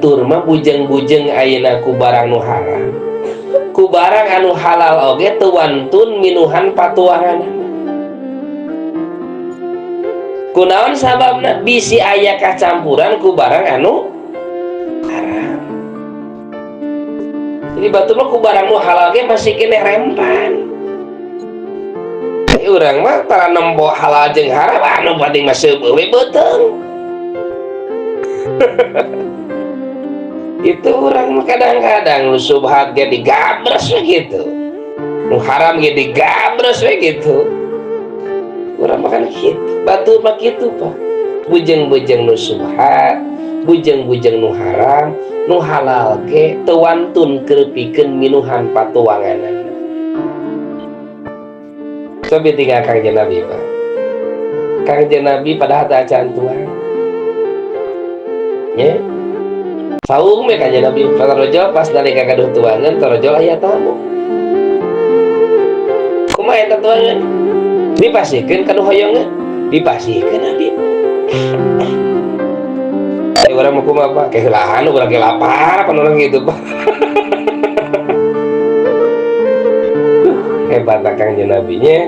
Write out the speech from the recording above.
turma bujeng-bujeng ayeuna ku barang nu haram, ku barang anu halal oge teu wantun minuhan patuangan. Kunaon sababna? Bisi aya kacampuran ku barang anu haram. Jadi batur mah ku barang nu halal ge masih kene rempan. Urang mah tara nempo halal jeung haram anu penting mah seubeuh we beuteung. Itu orang kadang-kadang nu subhat ge digabres begitu, nu haram ge digabres begitu. Urang makan kitu, batu mah kitu Pak. Bujeng-bujeng nu subhat, bujeng-bujeng nu haram, nu halal ge teu wantun keurpikeun minuhan patuanganan. Coba tinggal Kangjeng Nabi Pak. Kangjeng Nabi padahal teu acan tuang. Nya. Saung me Kanjeng Nabi tarojol pas nalika kaduh tuangan tarojol aya tamu. Kumaha eta tuangan? Dipasihkeun kaduh hoyongan, dipasihkeun Nabi. Urang mah kumaha Pak? Keheulahan urang ge lapar pan urang kitu Pak. Hebat Kanjeng Nabi nya.